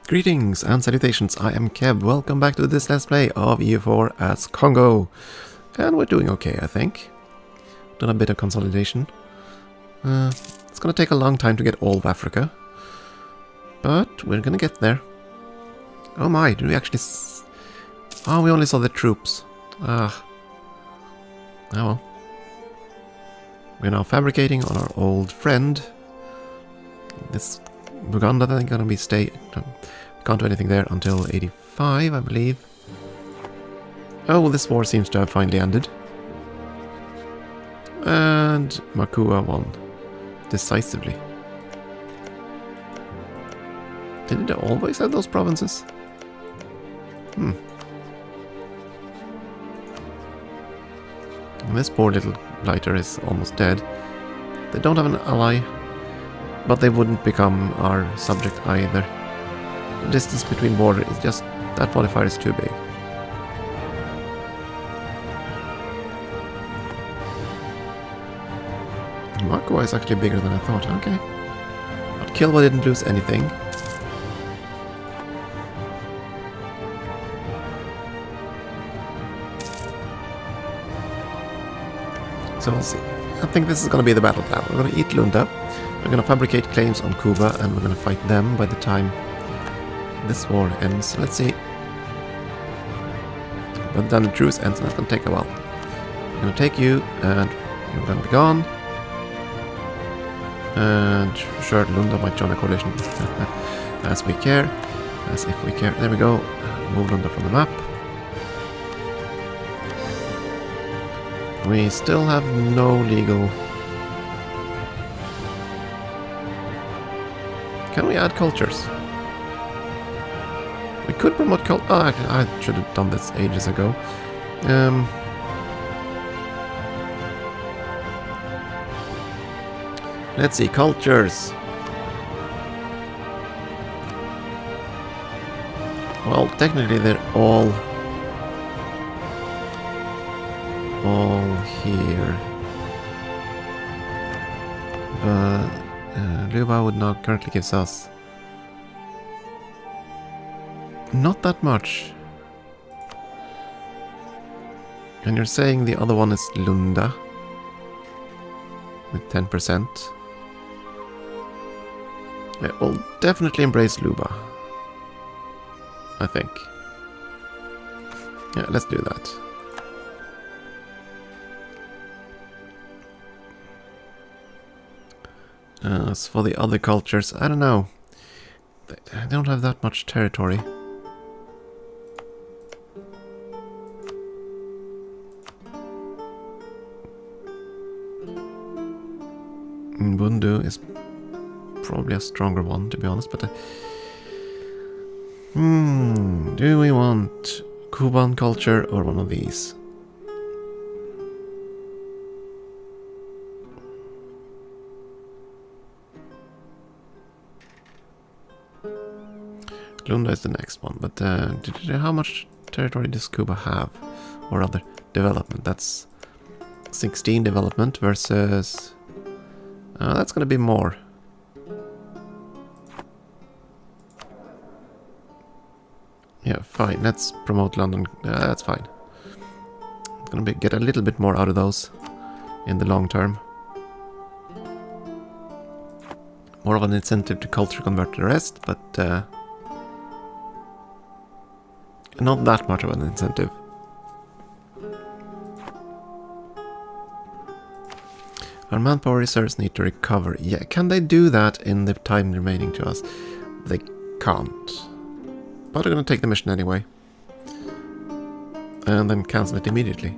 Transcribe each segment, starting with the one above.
Greetings and salutations, I am Keb. Welcome back to this Let's Play of EU4 as Kongo. And we're doing okay, I think. Done a bit of consolidation. It's gonna take a long time to get all of Africa. But we're gonna get there. Oh my, did we actually... Oh, we only saw the troops. Ah. Oh well. We're now fabricating on our old friend. This Buganda, I think, gonna be can't do anything there until 85, I believe. Oh, well, this war seems to have finally ended. And Makua won decisively. Did it always have those provinces? And this poor little blighter is almost dead. They don't have an ally, but they wouldn't become our subject either. The distance between border is just... that modifier is too big. Makua is actually bigger than I thought, okay. But Kilwa didn't lose anything. So we'll see. I think this is going to be the battle plan. We're going to eat Lunda. We're going to fabricate claims on Cuba, and we're going to fight them by the time this war ends. Let's see. By the time the truce ends, that's going to take a while. I'm going to take you, and you're going to be gone. And sure, Lunda might join a coalition. As we care. As if we care. There we go. Move Lunda from the map. We still have no legal... Can we add cultures? We could promote cult... Oh, actually, I should have done this ages ago. Let's see, cultures. Well, technically they're all here. But Luba would not currently gives us not that much. And you're saying the other one is Lunda with 10%. Yeah, we'll definitely embrace Luba, I think. Yeah, let's do that. As for the other cultures, I don't know. They don't have that much territory. Bundu is probably a stronger one, to be honest, but... do we want Cuban culture or one of these? Lunda is the next one, but how much territory does Cuba have? Or other development? That's 16 development versus... that's going to be more. Yeah, fine. Let's promote London. That's fine. It's going to get a little bit more out of those in the long term. More of an incentive to culture convert the rest, but not that much of an incentive. Our manpower reserves need to recover. Yeah, can they do that in the time remaining to us? They can't. But they're going to take the mission anyway. And then cancel it immediately.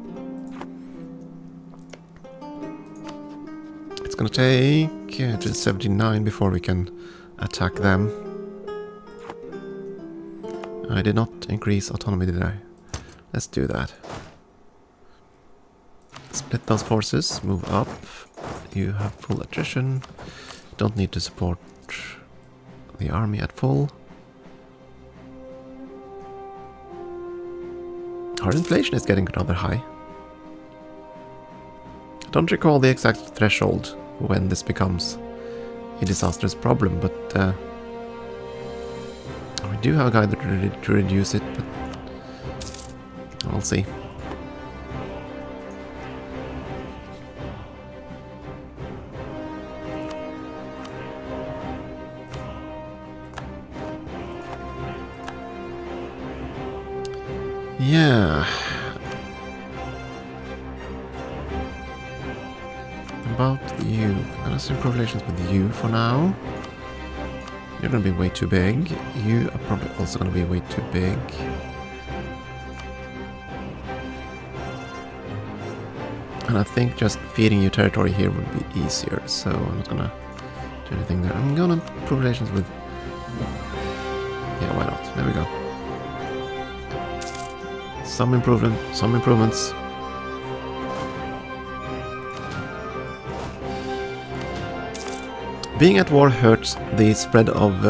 It's going to take to 79 before we can attack them. I did not increase autonomy, did I? Let's do that. Split those forces, move up. You have full attrition. Don't need to support the army at full. Our inflation is getting rather high. I don't recall the exact threshold when this becomes a disastrous problem, but we do have a guide to reduce it, but we'll see. Yeah. About you. I'm gonna improve relations with you for now. You're gonna be way too big. You are probably also gonna be way too big. And I think just feeding you territory here would be easier, so I'm not gonna do anything there. I'm gonna improve relations with... Yeah, why not? There we go. Some improvements. Being at war hurts the spread of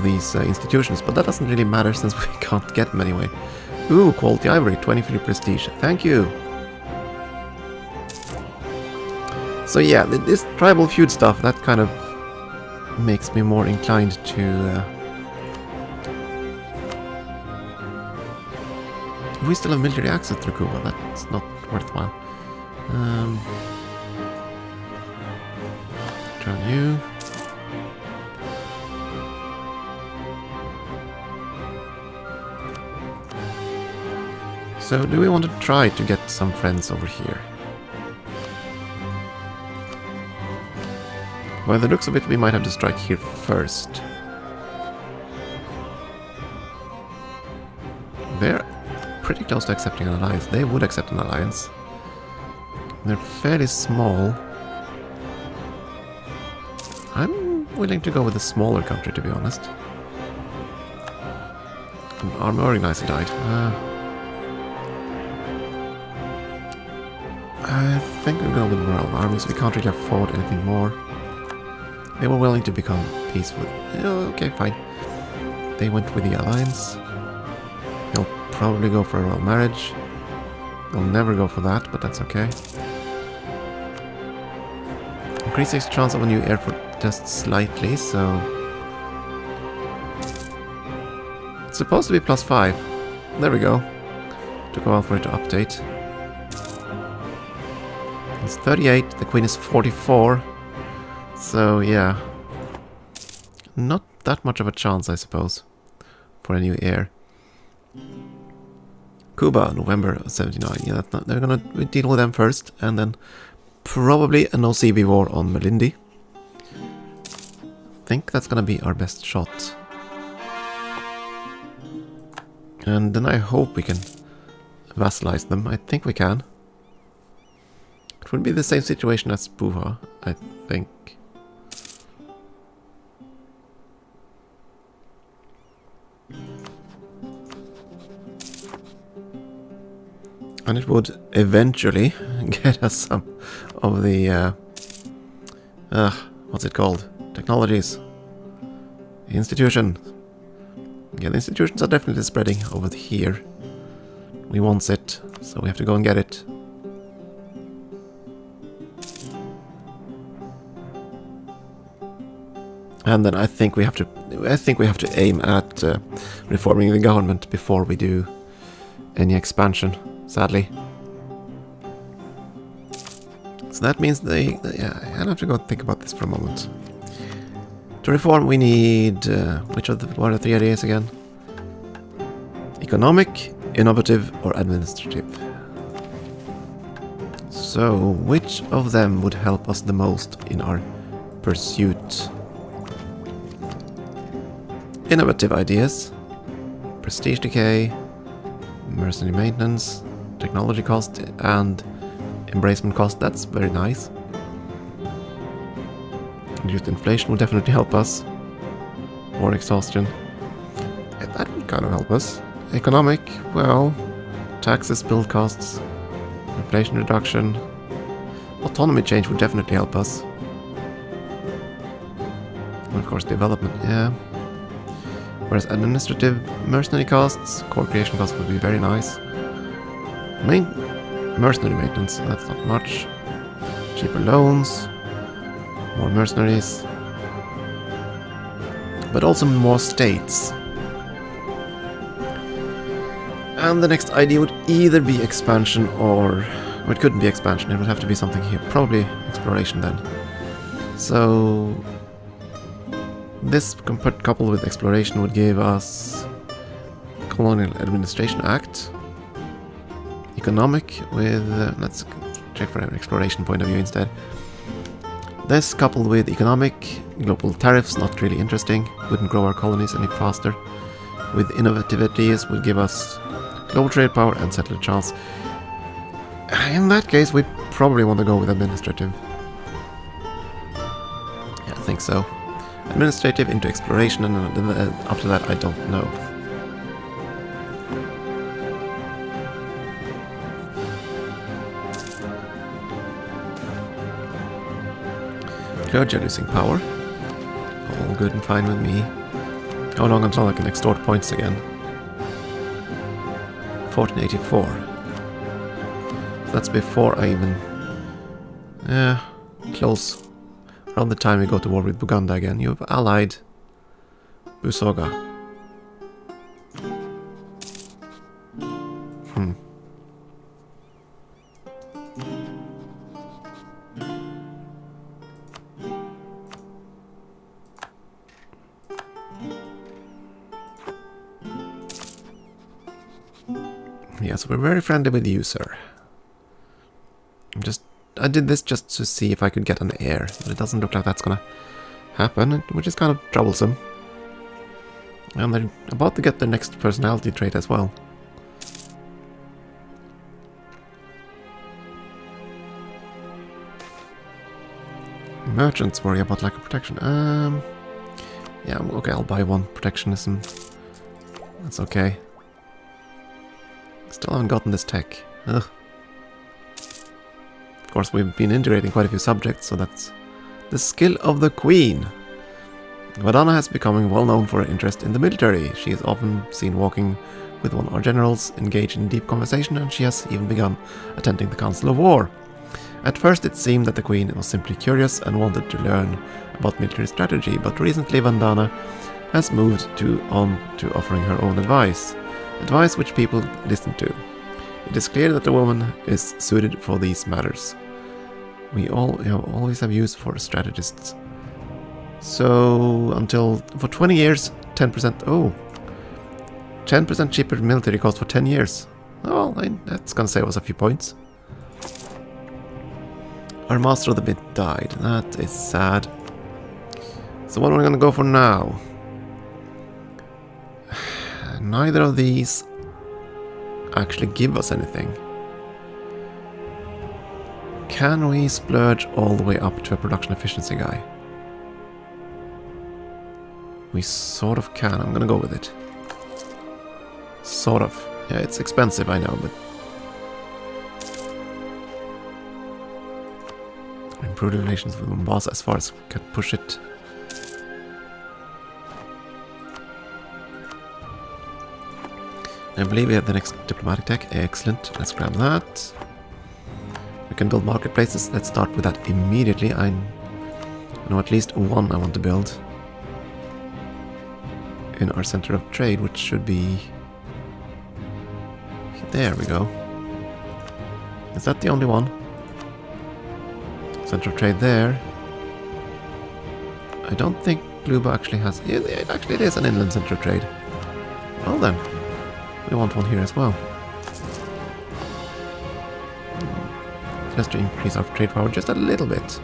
these institutions, but that doesn't really matter since we can't get them anyway. Ooh, quality ivory, 23 prestige. Thank you. So yeah, this tribal feud stuff, that kind of makes me more inclined to... we still have military access through Cuba, that's not worthwhile. Turn you. So, do we want to try to get some friends over here? By the looks of it, we might have to strike here first. They're pretty close to accepting an alliance. They would accept an alliance. They're fairly small. I'm willing to go with a smaller country, to be honest. An army organizer died. I think we're going with morale armies. We can't really afford anything more. They were willing to become peaceful. Okay, fine. They went with the alliance. They'll probably go for a royal marriage. They'll never go for that, but that's okay. Increases chance of a new airport just slightly, so... It's supposed to be +5. There we go. Took a while for it to update. It's 38, the queen is 44. So, yeah. Not that much of a chance, I suppose, for a new heir. Cuba, November of 79. Yeah, that's not, they're gonna deal with them first, and then probably a no-CB war on Malindi. I think that's gonna be our best shot. And then I hope we can vassalize them. I think we can. It would be the same situation as Puha, I think. And it would eventually get us some of the, what's it called? Technologies. The institution. Yeah, the institutions are definitely spreading over here. We want it, so we have to go and get it. And then I think we have to aim at reforming the government before we do any expansion, sadly. So that means yeah, I'll have to go think about this for a moment. To reform, we need what are the 3 ideas again? Economic, innovative, or administrative. So, which of them would help us the most in our pursuit? Innovative ideas, prestige decay, mercenary maintenance, technology cost, and embracement cost. That's very nice. Reduced inflation will definitely help us. War exhaustion. Yeah, that would kind of help us. Economic, well, taxes, build costs, inflation reduction. Autonomy change would definitely help us. And of course, development, yeah. Whereas administrative mercenary costs, core creation costs would be very nice. Mercenary maintenance, that's not much. Cheaper loans, more mercenaries. but also more states. And the next idea would either be expansion or it couldn't be expansion, it would have to be something here. Probably exploration then. So this coupled with exploration would give us Colonial Administration Act. Economic with... let's check from an exploration point of view instead. This coupled with economic, global tariffs, not really interesting. Wouldn't grow our colonies any faster. With innovativities would give us global trade power and settler chance. In that case, we probably want to go with administrative. Yeah, I think so. Administrative into exploration, and after that I don't know. Clergy are losing power. All good and fine with me. How long until I can extort points again? 1484. So that's before I even... yeah, close. Around the time we go to war with Buganda again. You've allied Busoga. Yes, we're very friendly with you, sir. I did this just to see if I could get an heir, but it doesn't look like that's gonna happen, which is kind of troublesome. And they're about to get their next personality trait as well. Merchants worry about lack of protection. Yeah, okay, I'll buy one. Protectionism. That's okay. Still haven't gotten this tech. Ugh. Of course, we've been integrating quite a few subjects, so that's the skill of the Queen. Vadana has become well known for her interest in the military. She is often seen walking with one of our generals, engaged in deep conversation, and she has even begun attending the Council of War. At first it seemed that the Queen was simply curious and wanted to learn about military strategy, but recently Vandana has moved on to offering her own advice. Advice which people listen to. It is clear that the woman is suited for these matters. We always have use for strategists. So, for 20 years, 10%... oh! 10% cheaper military cost for 10 years. Oh, well, that's gonna save us a few points. Our Master of the Bit died. That is sad. So what am I gonna go for now? Neither of these actually give us anything. Can we splurge all the way up to a production efficiency guy? We sort of can. I'm gonna go with it. Sort of. Yeah, it's expensive, I know, but... improve relations with Mombasa as far as we can push it. I believe we have the next diplomatic tech. Excellent. Let's grab that. We can build marketplaces. Let's start with that immediately. I know at least one I want to build. In our center of trade, which should be... there we go. Is that the only one? Center of trade there. I don't think Luba actually has... actually it is an inland center of trade. Well then. We want one here as well. Just to increase our trade power just a little bit.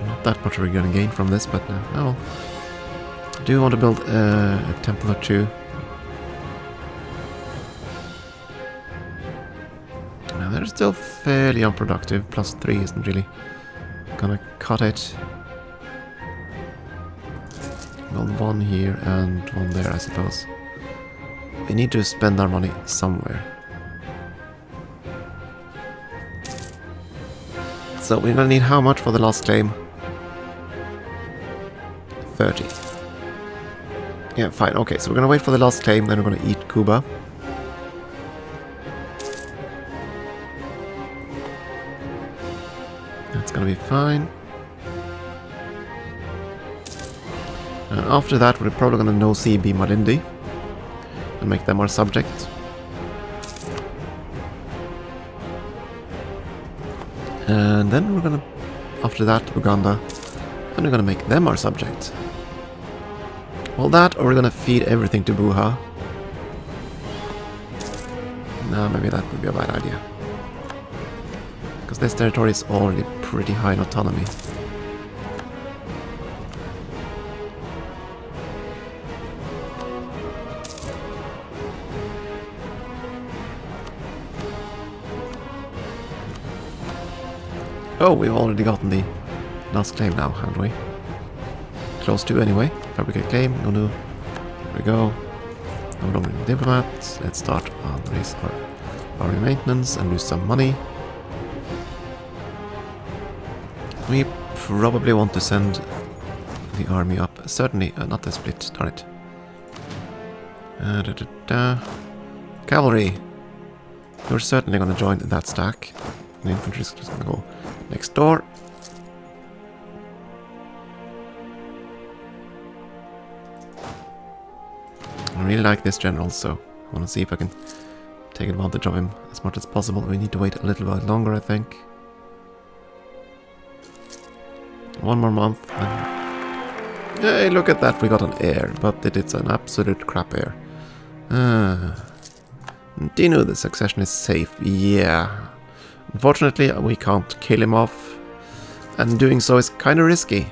Not that much we're going to gain from this, but oh well. I do want to build a temple or two. Now they're still fairly unproductive. +3 isn't really gonna cut it. Well, one here and one there, I suppose. We need to spend our money somewhere. So we're gonna need how much for the last claim? 30. Yeah, fine. Okay, so we're gonna wait for the last claim, then we're gonna eat Cuba. That's gonna be fine. After that, we're probably gonna no CB Malindi and make them our subject. And then we're gonna, after that, Uganda, and we're gonna make them our subject. Well, that, or we're gonna feed everything to Buha. No, maybe that would be a bad idea. Because this territory is already pretty high in autonomy. Oh, we've already gotten the last claim now, haven't we? Close to, anyway. Fabricate claim, no. There we go. No longer diplomats. Let's start on raise our army maintenance and lose some money. We probably want to send the army up. Certainly, not the split, darn it. Cavalry. You're certainly going to join that stack. The infantry is just going to go next door. I really like this general, so I want to see if I can take advantage of him as much as possible. We need to wait a little bit longer, I think. 1 more month. And hey, look at that, we got an heir, but it's an absolute crap heir. Dino, the succession is safe. Yeah. Unfortunately, we can't kill him off, and doing so is kind of risky.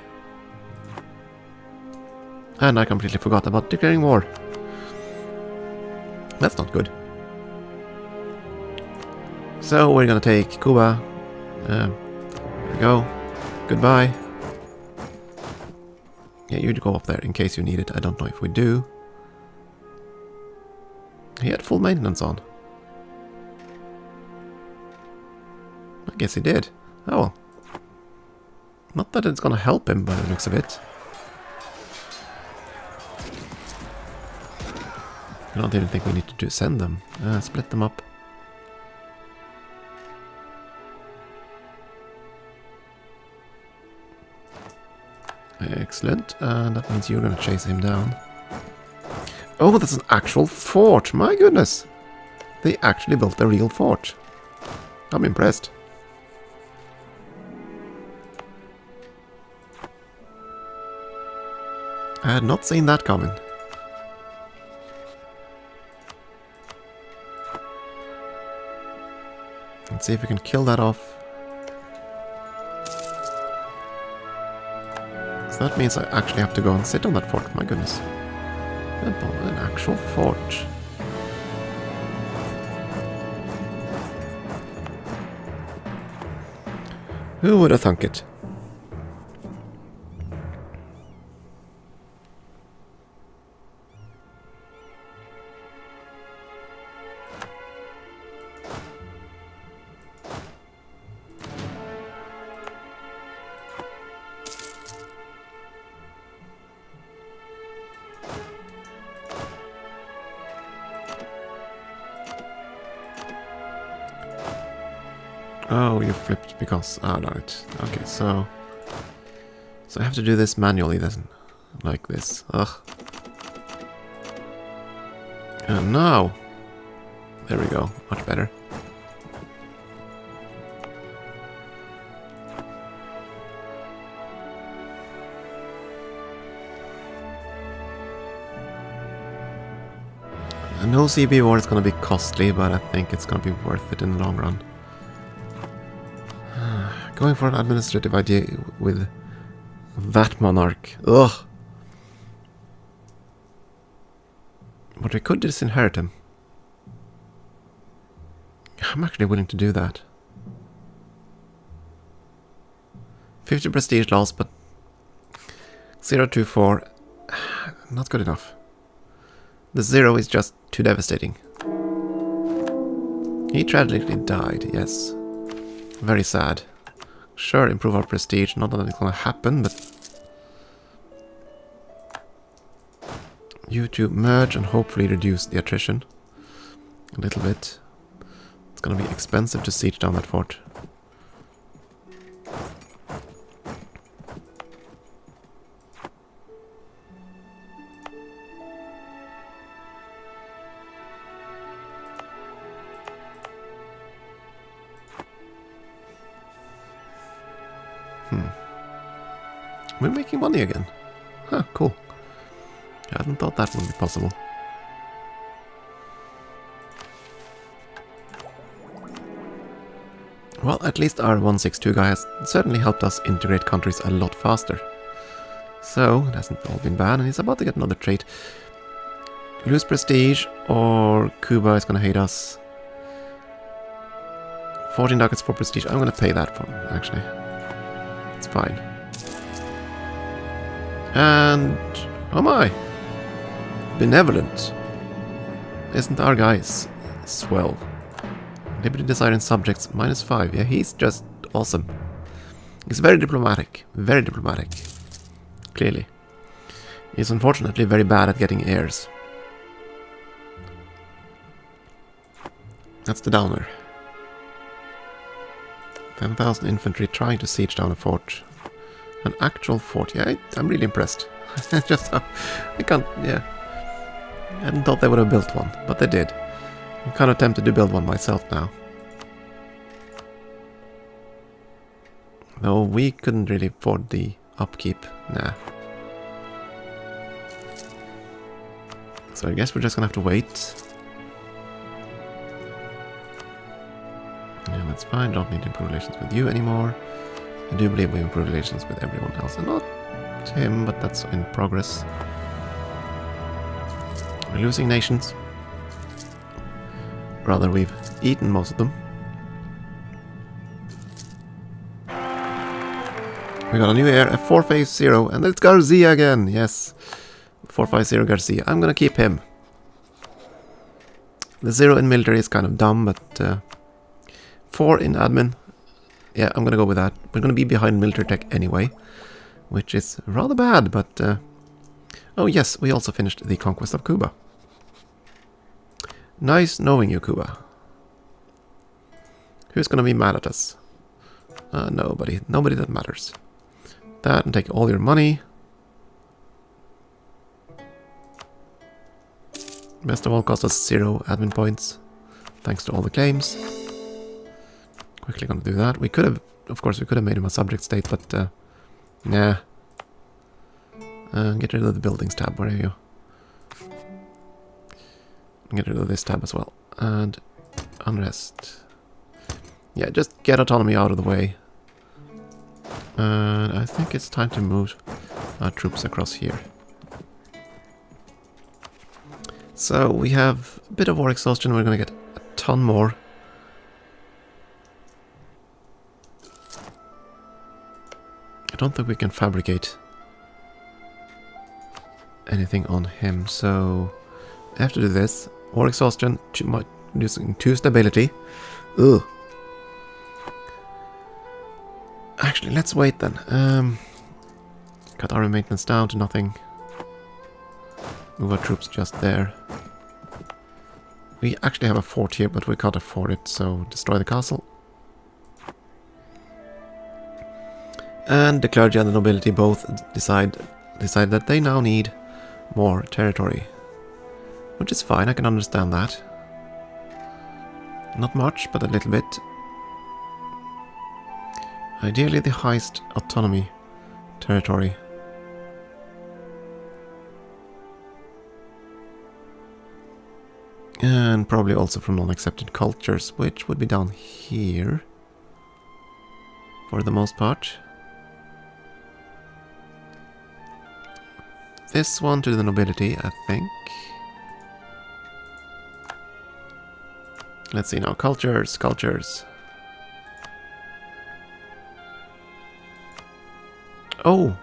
And I completely forgot about declaring war. That's not good. So we're gonna take Cuba. There we go. Goodbye. Yeah, you'd go up there in case you need it. I don't know if we do. He had full maintenance on. I guess he did. Oh well. Not that it's gonna help him by the looks of it. I don't even think we need to send them. Split them up. Excellent. And that means you're gonna chase him down. Oh, that's an actual fort! My goodness! They actually built a real fort. I'm impressed. I had not seen that coming. Let's see if we can kill that off. So that means I actually have to go and sit on that fort. My goodness. An actual fort. Who would have thunk it? Oh, you flipped because... Oh, no, it... Okay, so... So I have to do this manually then. Like this. Ugh. And now... There we go. Much better. I know CB war is going to be costly, but I think it's going to be worth it in the long run. Going for an administrative idea with that monarch. Ugh. But we could disinherit him. I'm actually willing to do that. 50 prestige loss, but 024. Not good enough. The 0 is just too devastating. He tragically died, yes. Very sad. Sure, improve our prestige. Not that it's gonna happen, but... You two merge and hopefully reduce the attrition. A little bit. It's gonna be expensive to siege down that fort. We're making money again. Huh, cool. I hadn't thought that would be possible. Well, at least our 162 guy has certainly helped us integrate countries a lot faster. So, it hasn't all been bad, and he's about to get another trait. Lose prestige, or Cuba is going to hate us. 14 ducats for prestige. I'm going to pay that for him, actually. It's fine. And... oh my! Benevolent. Isn't our guy swell? Liberty desiring subjects, -5. Yeah, he's just awesome. He's very diplomatic. Very diplomatic. Clearly. He's unfortunately very bad at getting heirs. That's the downer. 10,000 infantry trying to siege down a fort. An actual fort. Yeah, I'm really impressed. Just I can't, yeah. I hadn't thought they would have built one, but they did. I'm kind of tempted to build one myself now. Though we couldn't really afford the upkeep. Nah. So I guess we're just gonna have to wait. Yeah, that's fine. Don't need to improve relations with you anymore. I do believe we improve relations with everyone else. And not him, but that's in progress. We're losing nations. Rather, we've eaten most of them. We got a new heir, a 450, and it's Garcia again. Yes, 450 Garcia. I'm gonna keep him. The 0 in military is kind of dumb, but 4 in admin. Yeah, I'm gonna go with that. We're gonna be behind military tech anyway, which is rather bad, but... oh yes, we also finished the conquest of Cuba. Nice knowing you, Cuba. Who's gonna be mad at us? Nobody. Nobody that matters. That and take all your money. Best of all, cost us 0 admin points. Thanks to all the claims. Quickly gonna do that. We could have, of course, we could have made him a subject state, but nah. Get rid of the buildings tab. Where are you? Get rid of this tab as well. And unrest. Yeah, just get autonomy out of the way. And I think it's time to move our troops across here. So we have a bit of war exhaustion. We're going to get a ton more. I don't think we can fabricate anything on him, so I have to do this. War exhaustion, using 2 stability. Ugh. Actually, let's wait then. Cut army maintenance down to nothing. Move our troops just there. We actually have a fort here, but we can't afford it, so destroy the castle. And the clergy and the nobility both decide that they now need more territory. Which is fine, I can understand that. Not much, but a little bit. Ideally the highest autonomy territory. And probably also from non-accepted cultures, which would be down here. For the most part. This one to the nobility, I think. Let's see now. Cultures. Oh!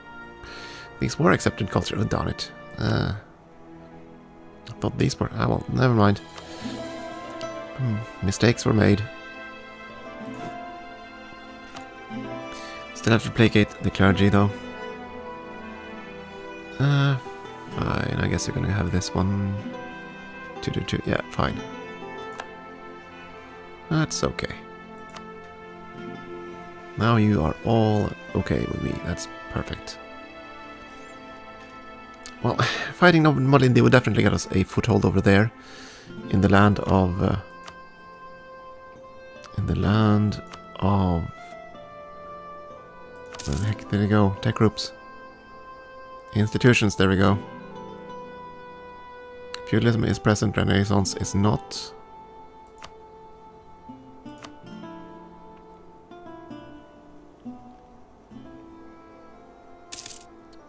These were accepted culture. Oh, darn it. I thought these were... ah, well, never mind. Mistakes were made. Still have to placate the clergy, though. Fine. I guess you're gonna have this one. 222. Yeah, fine. That's okay. Now you are all okay with me. That's perfect. Well, fighting Modlin would definitely get us a foothold over there. In the land of... the heck did it go? Tech groups. Institutions, there we go. Feudalism is present, Renaissance is not.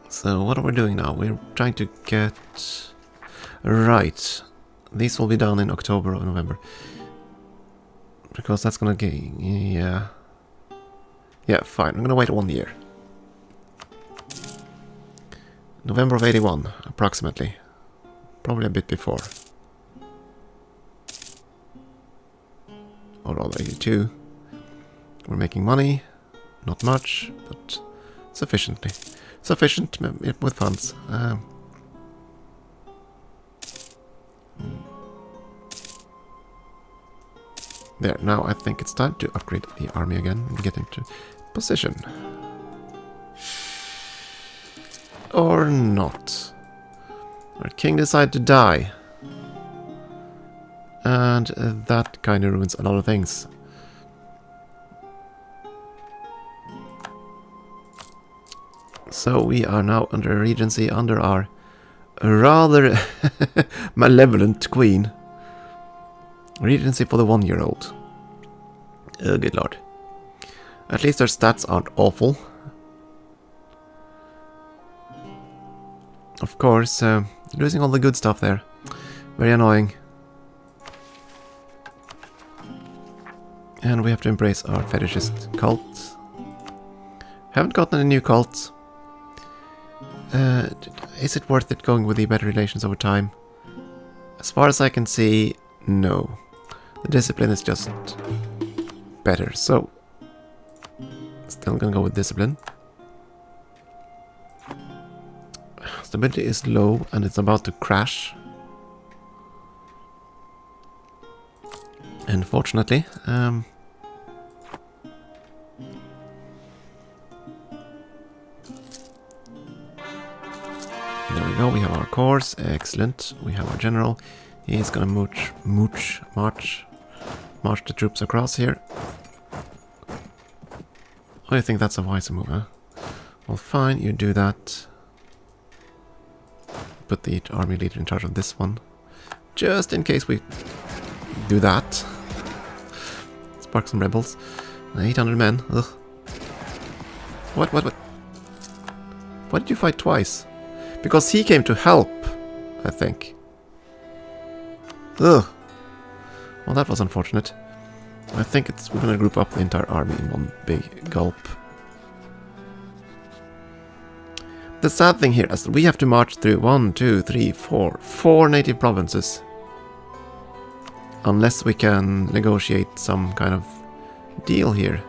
So what are we doing now? We're trying to get... Right. These will be done in October or November. Because that's gonna get... Yeah. Yeah, fine. I'm gonna wait 1 year. November of 81, approximately. Probably a bit before. Or rather 82. We're making money. Not much, but sufficiently. Sufficient with funds. There, now I think it's time to upgrade the army again and get into position. Or not. Our king decided to die. And that kind of ruins a lot of things. So we are now under a regency under our rather malevolent queen. Regency for the 1-year-old. Oh, good lord. At least their stats aren't awful. Of course, losing all the good stuff there. Very annoying. And we have to embrace our fetishist cult. Haven't gotten any new cults. Is it worth it going with the better relations over time? As far as I can see, no. The discipline is just better, so still gonna go with discipline. Stability is low and it's about to crash. Unfortunately. There we go, we have our course, excellent. We have our general. He's gonna march the troops across here. Oh, you think that's a wise move, huh? Well, fine, you do that. Put the army leader in charge of this one. Just in case we do that. Spark some rebels. 800 men, ugh. What? Why did you fight twice? Because he came to help, I think. Ugh. Well, that was unfortunate. I think we're gonna group up the entire army in one big gulp. The sad thing here is that we have to march through 4 native provinces. Unless we can negotiate some kind of deal here.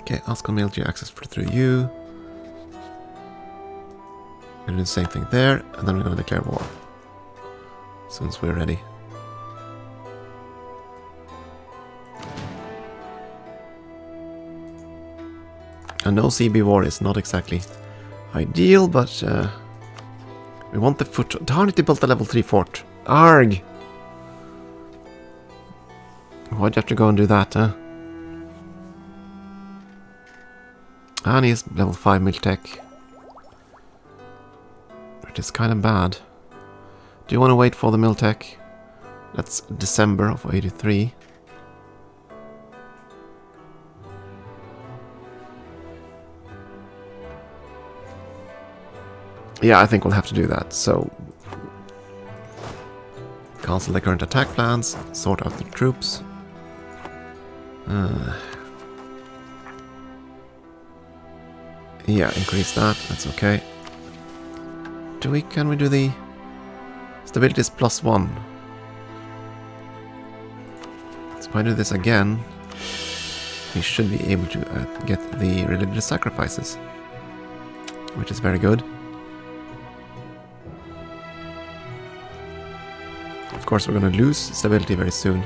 Okay, ask on military access through you. We're gonna do the same thing there, and then we're gonna declare war. As soon as we're ready. A no CB war is not exactly ideal, but we want the foot. Darn it, they built a level 3 fort. Arg! Why'd you have to go and do that, huh? And he's level 5 Miltech. Which is kind of bad. Do you want to wait for the Miltech? That's December of 83. Yeah, I think we'll have to do that, so... Cancel the current attack plans, sort out the troops. Yeah, increase that, that's okay. Can we do the... Stability is +1. So if I do this again, we should be able to get the religious sacrifices. Which is very good. Of course, we're going to lose stability very soon.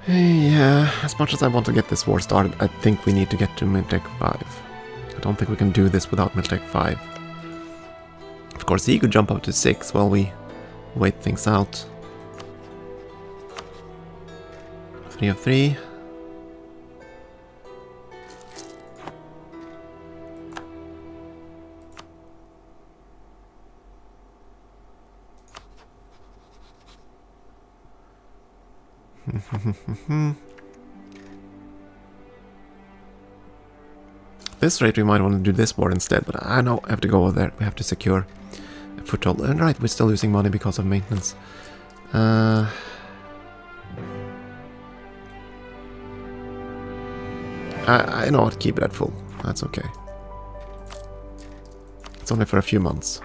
Yeah, as much as I want to get this war started, I think we need to get to Miltech 5. I don't think we can do this without Miltech 5. Of course, he could jump up to 6 while we wait things out. 3 of 3. This rate we might want to do this war instead, but I know I have to go over there. We have to secure a foothold. And right, we're still losing money because of maintenance. I know how to keep it at full. That's okay. It's only for a few months.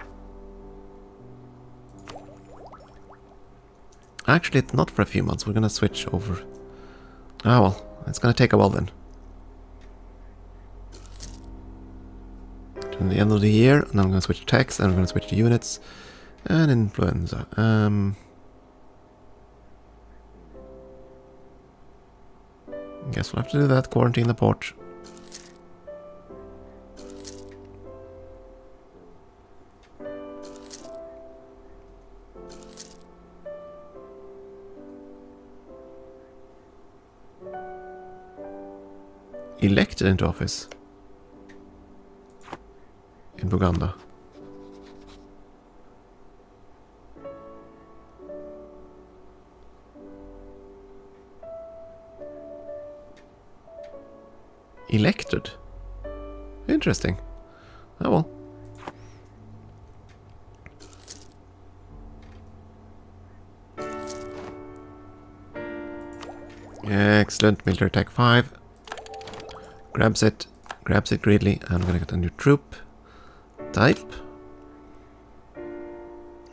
Actually, it's not for a few months. We're gonna switch over. Ah, well, it's gonna take a while then. To the end of the year, and then I'm gonna switch to text, and I'm gonna switch to units and influenza. Guess we'll have to do that. Quarantine the port. Elected into office in Buganda. Elected? Interesting. Oh well. Excellent. Military Tech 5. Grabs it greatly. I'm gonna get a new troop type.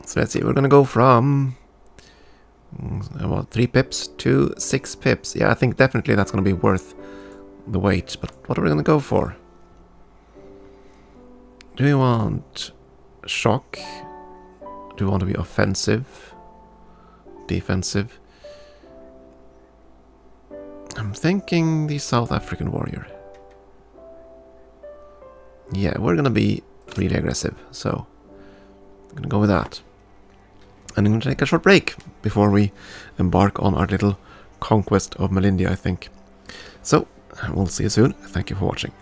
So let's see, we're gonna go from about 3 pips to 6 pips. Yeah, I think definitely that's gonna be worth the wait. But what are we gonna go for? Do we want shock? Do we want to be offensive? Defensive? I'm thinking the South African warrior. Yeah, we're gonna be really aggressive, so I'm gonna go with that. And I'm gonna take a short break before we embark on our little conquest of Melindia, I think. So, we'll see you soon. Thank you for watching.